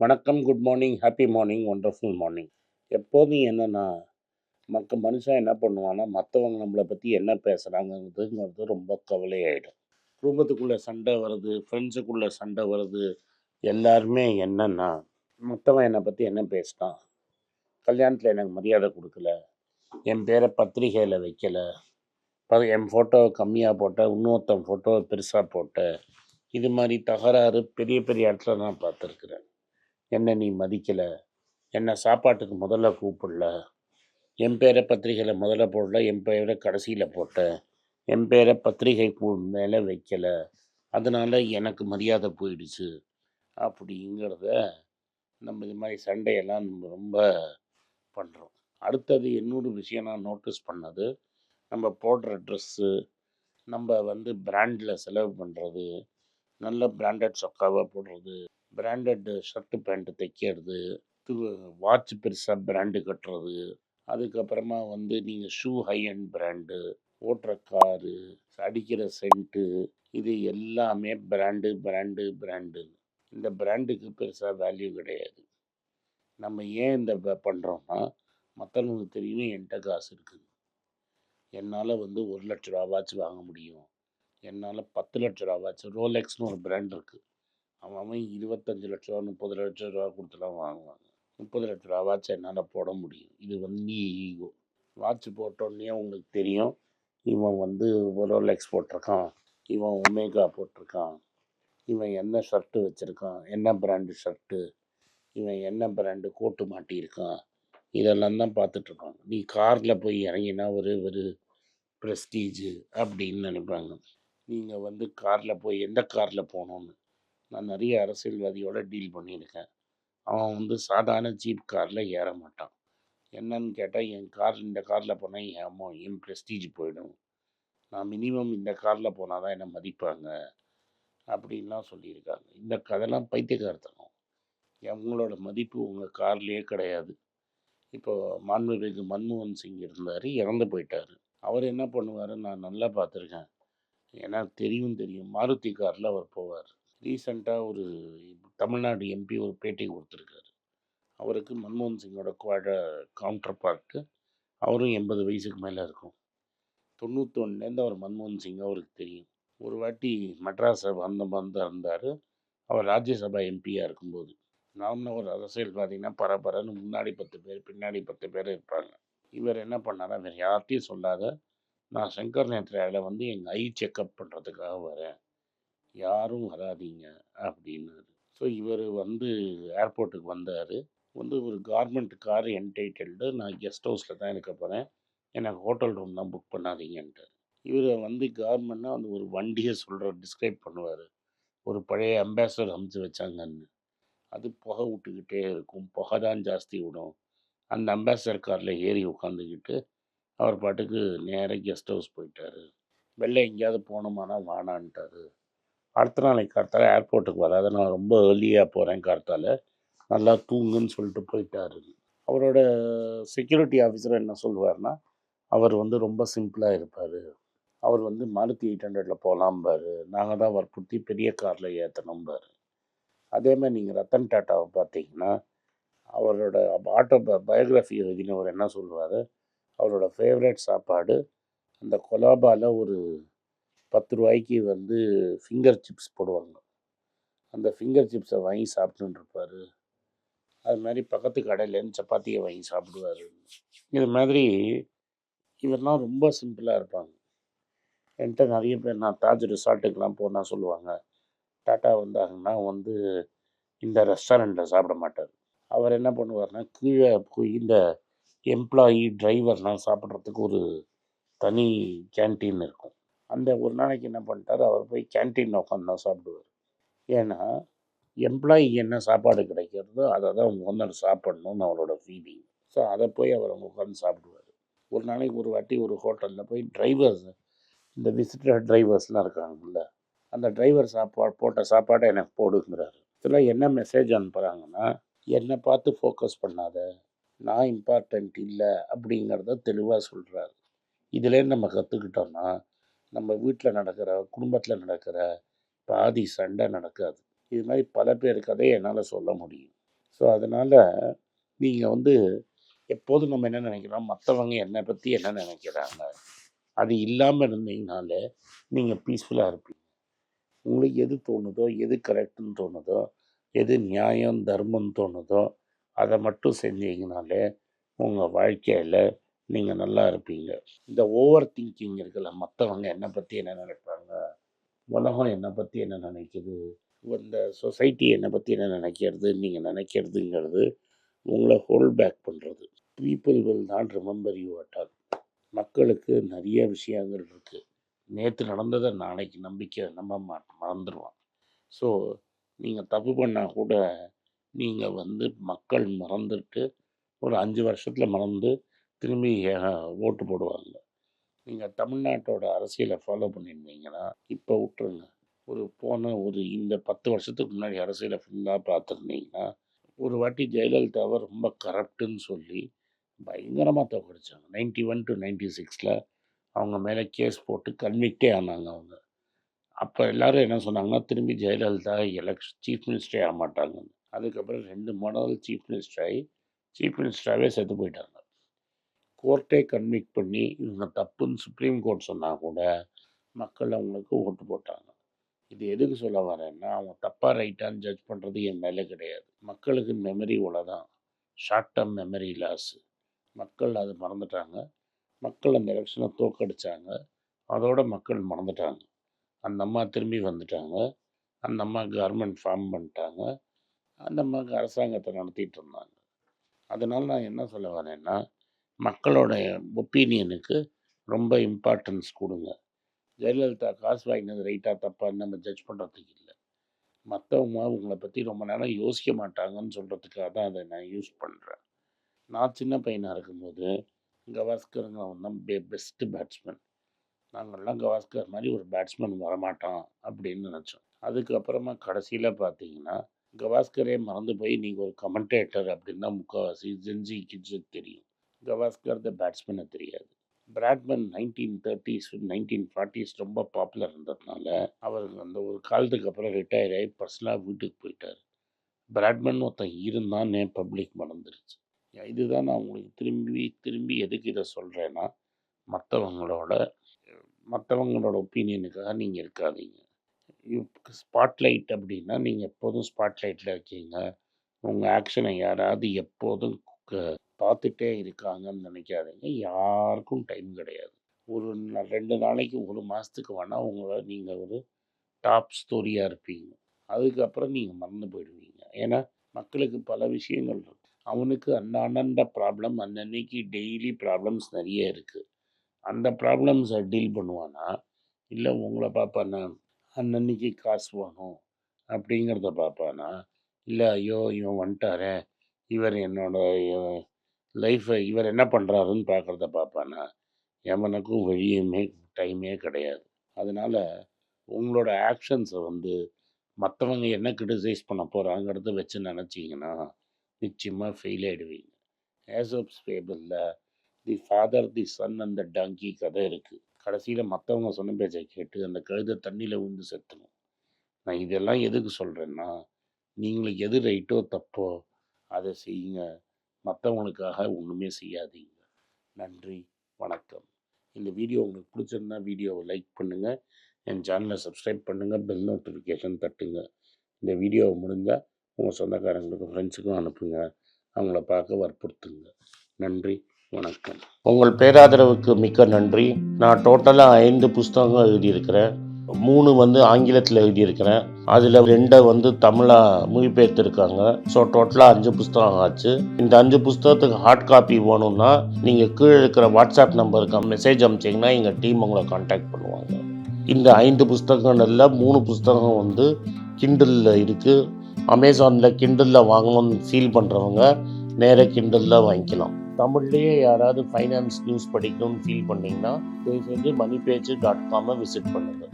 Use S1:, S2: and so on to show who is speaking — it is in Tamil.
S1: வணக்கம், good morning, happy morning, wonderful morning. எப்போதும் என்னென்னா, மனுஷன் என்ன பண்ணுவான்னா, மற்றவங்க நம்மளை பற்றி என்ன பேசுகிறாங்கங்கிறது ரொம்ப கவலையாயிடும். குடும்பத்துக்குள்ளே சண்டை வருது, ஃப்ரெண்ட்ஸுக்குள்ளே சண்டை வருது. எல்லாருமே என்னென்னா, மற்றவன் என்னை பற்றி என்ன பேசினான், கல்யாணத்தில் எனக்கு மரியாதை கொடுக்கல, என் பேரை பத்திரிகையில் வைக்கல, என் ஃபோட்டோவை கம்மியாக போட்ட, இன்னொருத்தன் ஃபோட்டோவை பெருசாக போட்ட, இது மாதிரி தகராறு பெரிய பெரிய இடத்துல நான் பார்த்துருக்குறேன். என்னை நீ மதிக்கலை, என்னை சாப்பாட்டுக்கு முதல்ல கூப்பிடல, என் பேரை பத்திரிகையில் முதல்ல போடல, என் பேரை கடைசியில் போட்டேன், என் பேரை பத்திரிகை மேலே வைக்கலை, அதனால் எனக்கு மரியாதை போயிடுச்சு அப்படிங்கிறத நம்ம இது மாதிரி சண்டையெல்லாம் நம்ம ரொம்ப பண்ணுறோம். அடுத்தது இன்னொரு விஷயம் நான் நோட்டீஸ் பண்ணது, நம்ம போடுற ட்ரெஸ்ஸு, நம்ம பிராண்டில் செலவு பண்ணுறது, நல்ல பிராண்டட் சொக்காவாக போடுறது, பிராண்டட் ஷர்ட்டு பேண்ட்டு தைக்கிறது, வாட்ச் பெருசாக பிராண்டு கட்டுறது, அதுக்கப்புறமா நீங்கள் ஷூ ஹை அண்ட் பிராண்டு, ஓட்டுற காரு, அடிக்கிற சென்ட்டு, இது எல்லாமே பிராண்டு பிராண்டு பிராண்டு. இந்த பிராண்டுக்கு பெருசாக வேல்யூ கிடையாது. நம்ம ஏன் இந்த பண்ணுறோன்னா, மற்றவங்களுக்கு தெரியும் என்கிட்ட காசு இருக்குது, என்னால் 1,00,000 வாட்ச் வாங்க முடியும், என்னால் 10,00,000 வாட்ச், ரோலெக்ஸ்னு ஒரு பிராண்ட் இருக்குது, அவன் 25 லட்ச ரூபா 30 லட்ச ரூபா கொடுத்துலாம் வாங்குவாங்க. 30 லட்ச ரூபா வாட்ச் என்னால் போட முடியும். இது ஈகோ. வாட்ச் போட்டோன்னே உங்களுக்கு தெரியும், இவன் ரோலெக்ஸ் போட்டிருக்கான், இவன் ஒமேகா போட்டிருக்கான், இவன் என்ன ஷர்ட்டு வச்சுருக்கான், என்ன பிராண்டு ஷர்ட்டு, இவன் என்ன பிராண்டு கோட்டு மாட்டியிருக்கான், இதெல்லாம் தான் பார்த்துட்ருக்காங்க. நீ காரில் போய் இறங்கினா ஒரு ப்ரெஸ்டீஜு அப்படின்னு நினைப்பாங்க. நீங்கள் காரில் போய் எந்த காரில் போகணுன்னு, நான் நிறைய அரசியல்வாதியோடு டீல் பண்ணியிருக்கேன். அவன் சாதாரண ஜீப் காரில் ஏற மாட்டான். என்னன்னு கேட்டால், இந்த காரில் போனால் என் ப்ரெஸ்டீஜ் போயிடும், நான் மினிமம் இந்த காரில் போனால் தான் என்னை மதிப்பாங்க அப்படின்லாம் சொல்லியிருக்காங்க. இந்த கதைலாம் பைத்தியக்காரத்தனம். அவங்களோட மதிப்பு உங்கள் கார்லேயே கிடையாது. இப்போது மாண்புமிகு மன்மோகன் சிங் இருந்தார், இறந்து போயிட்டார். அவர் என்ன பண்ணுவார், நான் நல்லா பார்த்துருக்கேன், எனக்கு தெரியும், மாருதி காரில் அவர் போவார். ரீசெண்டாக ஒரு தமிழ்நாடு எம்பி ஒரு பேட்டி கொடுத்துருக்காரு. அவருக்கு மன்மோகன் சிங்கோட கவுண்டர் பார்ட்டு, அவரும் 80 வயசுக்கு மேலே இருக்கும். 91லேருந்து அவர் மன்மோகன் சிங் அவருக்கு தெரியும். ஒரு வாட்டி மெட்ராஸை இருந்தார், அவர் ராஜ்யசபா எம்பியாக இருக்கும்போது. நார்மலாக ஒரு அரசியல்வாதினா பரபரன்னு முன்னாடி 10 பேர் பின்னாடி 10 பேர் இருப்பாங்க. இவர் என்ன பண்ணாரா, வேறு யார்கிட்டையும் சொல்லாத, நான் சங்கர் நேத்ராவில் எங்கள் ஐ செக்கப் பண்ணுறதுக்காக வரேன், யாரும் வராதீங்க அப்படின்னாரு. ஸோ இவர் ஏர்போர்ட்டுக்கு வந்தார். ஒரு கார்மெண்ட் கார் என்டைட்டில்டு, நான் கெஸ்ட் ஹவுஸில் தான் இருக்க போகிறேன், எனக்கு ஹோட்டல் ரூம் தான் புக் பண்ணாதீங்கன்ட்டு. இவர் கார்மெண்ட்னா ஒரு வண்டியை டிஸ்கிரைப் பண்ணுவார், ஒரு பழைய அம்பாசடர் அமுச்சு வச்சாங்கன்னு, அது புகை விட்டுக்கிட்டே இருக்கும், புகை தான் ஜாஸ்தி விடும். அந்த அம்பாசடர் காரில் ஏறி உட்காந்துக்கிட்டு அவர் பாட்டுக்கு நேராக கெஸ்ட் ஹவுஸ் போயிட்டார். வெளில எங்கேயாவது போகணுமானா வானான்ட்டார். அடுத்த நாளைக்கு கார்த்தால ஏர்போர்ட்டுக்கு வராத, நான் ரொம்ப ஏர்லியாக போகிறேன், கார்த்தால நல்லா தூங்குன்னு சொல்லிட்டு போயிட்டார். அவரோட செக்யூரிட்டி ஆஃபீஸர் என்ன சொல்லுவார்னா, அவர் ரொம்ப சிம்பிளாக இருப்பார், அவர் மாருதி 800 போகலாம்பார், நாங்கள் தான் வற்புறுத்தி பெரிய காரில் ஏற்றணும்பார். அதேமாதிரி நீங்கள் ரத்தன் டாட்டாவை பார்த்தீங்கன்னா, அவரோட பயோகிராஃபி எழுதினவர் என்ன சொல்லுவார், அவரோட ஃபேவரட் சாப்பாடு அந்த கொலாபாவில் ஒரு 10 ரூபாய்க்கு ஃபிங்கர் சிப்ஸ் போடுவாங்க, அந்த ஃபிங்கர் சிப்ஸை வாங்கி சாப்பிட்டுன்னு இருப்பார். அது மாதிரி பக்கத்து கடையிலேருந்து சப்பாத்தியை வாங்கி சாப்பிடுவார். இது மாதிரி இவரெல்லாம் ரொம்ப சிம்பிளாக இருப்பாங்க. என்கிட்ட நிறைய பேர் நான் தாஜ் ரிசார்ட்டுக்கெலாம் போனால் சொல்லுவாங்க, டாட்டா வந்தாங்கன்னா இந்த ரெஸ்டாரண்ட்டில் சாப்பிட மாட்டார். அவர் என்ன பண்ணுவார்னா, கீழே போய் இந்த எம்ப்ளாயி டிரைவர்லாம் சாப்பிட்றதுக்கு ஒரு தனி கேன்டீன் இருக்கும். அந்த ஒரு நாளைக்கு என்ன பண்ணிட்டார், அவர் போய் கேன்டீனில் உட்காந்து தான் சாப்பிடுவார். ஏன்னா எம்ப்ளாயிக்கு என்ன சாப்பாடு கிடைக்கிறதோ அதை தான் ஓனர் சாப்பிட்ணுன்னு அவரோட ஃபீலிங். ஸோ அதை போய் அவர் உட்காந்து சாப்பிடுவார். ஒரு நாளைக்கு ஒரு வாட்டி ஒரு ஹோட்டலில் போய் டிரைவர்ஸ், இந்த விசிட்டர் டிரைவர்ஸ்லாம் இருக்காங்கல்ல, அந்த டிரைவர் போட்ட சாப்பாடை எனக்கு போடுங்கிறாரு. இதில் என்ன மெசேஜ் அனுப்புகிறாங்கன்னா, என்னை பார்த்து ஃபோக்கஸ் பண்ணாத, நான் இம்பார்ட்டண்ட் இல்லை அப்படிங்கிறத தெளிவாக சொல்கிறாரு. இதுலேருந்து நம்ம கற்றுக்கிட்டோன்னா, நம்ம வீட்டில் நடக்கிற, குடும்பத்தில் நடக்கிற பாதி சண்டை நடக்காது. இது மாதிரி பல பேர் கதையை என்னால் சொல்ல முடியும். ஸோ அதனால் நீங்கள் வந்து எப்போதும் நம்ம என்ன நினைக்கிறோம், மற்றவங்க என்னை பற்றி என்ன நினைக்கிறாங்க, அது இல்லாமல் இருந்தீங்கனாலே நீங்கள் பீஸ்ஃபுல்லாக இருப்பீங்க. உங்களுக்கு எது தோணுதோ, எது கரெக்டுன்னு தோணுதோ, எது நியாயம் தர்மம்னு தோணுதோ அதை மட்டும் செஞ்சீங்கனாலே உங்கள் வாழ்க்கையில் நீங்கள் நல்லா இருப்பீங்க. இந்த ஓவர் திங்கிங் இருக்குல்ல, மற்றவங்க என்னை பற்றி என்ன நினைப்பாங்க, உலகம் என்னை பற்றி என்ன நினைக்குது, இந்த சொசைட்டி என்னை பற்றி என்ன நினைக்கிறது, நீங்கள் நினைக்கிறதுங்கிறது உங்களை ஹோல்ட் பேக் பண்ணுறது. People will not remember you at all. மக்களுக்கு நிறைய விஷயங்கள் இருக்குது. நேற்று நடந்ததை நாளைக்கு நம்ப மறந்துடுவான். ஸோ நீங்கள் தப்பு பண்ணால் கூட நீங்கள் வந்து மக்கள் மறந்துட்டு ஒரு 5 வருஷத்தில் மறந்து திரும்பி ஓட்டு போடுவாங்க. நீங்கள் தமிழ்நாட்டோட அரசியலை ஃபாலோ பண்ணியிருந்தீங்கன்னா இப்போ விட்டுருங்க. ஒரு இந்த 10 வருஷத்துக்கு முன்னாடி அரசியலை ஃபுல்லாக பார்த்துருந்தீங்கன்னா, ஒரு வாட்டி ஜெயலலிதாவை ரொம்ப கரப்டுன்னு சொல்லி பயங்கரமாக தோக்கடிச்சாங்க. 91 to 96ல் அவங்க மேலே கேஸ் போட்டு கன்விக்டே ஆனாங்க அவங்க. அப்போ எல்லோரும் என்ன சொன்னாங்கன்னா, திரும்பி ஜெயலலிதா சீஃப் மினிஸ்டரே ஆக மாட்டாங்கன்னு. அதுக்கப்புறம் 2 மாடல் சீஃப் மினிஸ்டராகவே செத்து போயிட்டாங்க. கோர்ட்டே கன்விக்ட் பண்ணி இவங்க தப்புன்னு சுப்ரீம் கோர்ட் சொன்னால் கூட மக்கள் அவங்களுக்கு ஓட்டு போட்டாங்க. இது எதுக்கு சொல்ல வரேன்னா, அவங்க தப்பாக ரைட்டான்னு ஜட்ஜ் பண்ணுறது என் மேலே கிடையாது. மக்களுக்கு மெமரி தான், ஷார்ட் டேர்ம் மெமரி லாஸ். மக்கள் அதை மறந்துட்டாங்க. மக்கள் அந்த எலெக்ஷனை தோக்கடிச்சாங்க. அதோட மக்கள் மறந்துட்டாங்க. அந்த அம்மா திரும்பி வந்துட்டாங்க. அந்த அம்மா கவர்மெண்ட் ஃபார்ம் பண்ணிட்டாங்க. அந்த அம்மாவுக்கு அரசாங்கத்தை நடத்திட்டு இருந்தாங்க. அதனால் நான் என்ன சொல்ல வரேன்னா, மக்களோட ஒப்பீனியனுக்கு ரொம்ப இம்பார்ட்டன்ஸ் கொடுங்க. ஜெயலலிதா காசு வாங்கினது ரைட்டாக தப்பான்னு நம்ம ஜட்ஜ் பண்ணுறதுக்கு இல்லை. மற்றவங்க உங்களை பற்றி ரொம்ப நேரம் யோசிக்க மாட்டாங்கன்னு சொல்கிறதுக்காக தான் அதை நான் யூஸ் பண்ணுறேன். நான் சின்ன பையனாக இருக்கும்போது கவாஸ்கருங்க தான் பெஸ்ட்டு பேட்ஸ்மேன். நாங்கள்லாம் கவாஸ்கர் மாதிரி ஒரு பேட்ஸ்மேன் வரமாட்டான் அப்படின்னு நினச்சோம். அதுக்கப்புறமா கடைசியில் பார்த்தீங்கன்னா, கவாஸ்கரே மறந்து போய் நீங்கள் ஒரு கமெண்டேட்டர் அப்படின்னு தான் முக்கால்வாசி ஜென்சி கிட்ஸுக்கு தெரியும். கவாஸ்கர் த பேட்ஸ்மேனை தெரியாது. பிராட்மேன் 1930s 1940s ரொம்ப பாப்புலர் இருந்ததுனால அவர் அந்த ஒரு காலத்துக்கு அப்புறம் ரிட்டையர் ஆகி பர்சனலாக வீட்டுக்கு போயிட்டார். பிராட்மேன் ஒருத்தன் இருந்தான்னே பப்ளிக் மறந்துருச்சு. இதுதான் நான் உங்களுக்கு திரும்பி திரும்பி எதுக்கு இதை சொல்கிறேன்னா, மற்றவங்களோட ஒப்பீனியனுக்காக நீங்கள் இருக்காதீங்க. ஸ்பாட்லைட் அப்படின்னா நீங்கள் எப்போதும் ஸ்பாட்லைட்டில் இருக்கீங்க. உங்கள் ஆக்ஷனை யாராவது எப்போதும் பார்த்துட்டே இருக்காங்கன்னு நினைக்காதீங்க. யாருக்கும் டைம் கிடையாது. ஒரு 2 நாளைக்கு 1 மாதத்துக்கு வேணால் நீங்கள் ஒரு டாப் ஸ்டோரியாக இருப்பீங்க. அதுக்கப்புறம் நீங்கள் மறந்து போயிடுவீங்க. ஏன்னா மக்களுக்கு பல விஷயங்கள் இருக்குது. அவனுக்கு அண்ணாண்ட ப்ராப்ளம் அன்னன்னைக்கு டெய்லி ப்ராப்ளம்ஸ் நிறைய இருக்குது. அந்த ப்ராப்ளம்ஸை டீல் பண்ணுவானா, இல்லை உங்களை பார்ப்பானா, அன்னன்னைக்கு காசு வேணும் அப்படிங்கிறத பார்ப்பானா, இல்லை ஐயோ இவன் வந்துட்டாரே, இவர் என்னோட லைஃப்பை இவர் என்ன பண்ணுறாருன்னு பார்க்குறத பார்ப்பானா, எவனுக்கும் டைமே கிடையாது. அதனால் உங்களோட ஆக்ஷன்ஸை வந்து மற்றவங்க என்ன கிரிட்டிசைஸ் பண்ண போகிறாங்கிறத வச்சு நினச்சிங்கன்னா நிச்சயமாக ஃபெயில் ஆகிடுவீங்க. ஏசோப்ஸ் ஃபேபிளில் the father the son and the donkey கதை இருக்குது. கடைசியில் மற்றவங்க சொன்ன பேச்சை கேட்டு அந்த கழுதை தண்ணியில் விழுந்து செத்துணும். நான் இதெல்லாம் எதுக்கு சொல்கிறேன்னா, நீங்களுக்கு எது ரைட்டோ தப்போ அதை செய்யுங்க. மற்றவங்களுக்காக ஒன்றுமே செய்யாதீங்க. நன்றி, வணக்கம். இந்த வீடியோ உங்களுக்கு பிடிச்சிருந்தா வீடியோவை லைக் பண்ணுங்கள், என் சேனலை சப்ஸ்கிரைப் பண்ணுங்கள், பெல் நோட்டிஃபிகேஷன் தட்டுங்க. இந்த வீடியோவை முடிஞ்சால் உங்கள் சொந்தக்காரங்களுக்கு ஃப்ரெண்ட்ஸுக்கும் அனுப்புங்க. அவங்கள பார்க்க வற்புறுத்துங்க. நன்றி, வணக்கம். உங்கள் பேராதரவுக்கு மிக்க நன்றி. நான் டோட்டலாக 5 புஸ்தகங்கள் எழுதியிருக்கிறேன். 3 வந்து ஆங்கிலத்தில் எழுதியிருக்கிறேன். அதில் 2 தமிழாக மொழிபெயர்த்துருக்காங்க. ஸோ டோட்டலாக 5 புஸ்தகம் ஆச்சு. இந்த 5 புஸ்தகத்துக்கு ஹார்ட் காப்பி வேணும்னா நீங்கள் கீழே இருக்கிற வாட்ஸ்அப் நம்பருக்கு மெசேஜ் அனுப்பிச்சிங்கன்னா எங்கள் டீம் உங்களை கான்டாக்ட் பண்ணுவாங்க. இந்த 5 புஸ்தகங்களில் 3 புஸ்தகம் கிண்டலில் இருக்குது. அமேசானில் கிண்டலில் வாங்கணும்னு ஃபீல் பண்ணுறவங்க நேராக கிண்டலில் வாங்கிக்கலாம். தமிழ்லேயே யாராவது ஃபைனான்ஸ் நியூஸ் படிக்கணும்னு ஃபீல் பண்ணிங்கன்னா தயவுசெஞ்சு moneypage.com விசிட் பண்ணுங்கள்.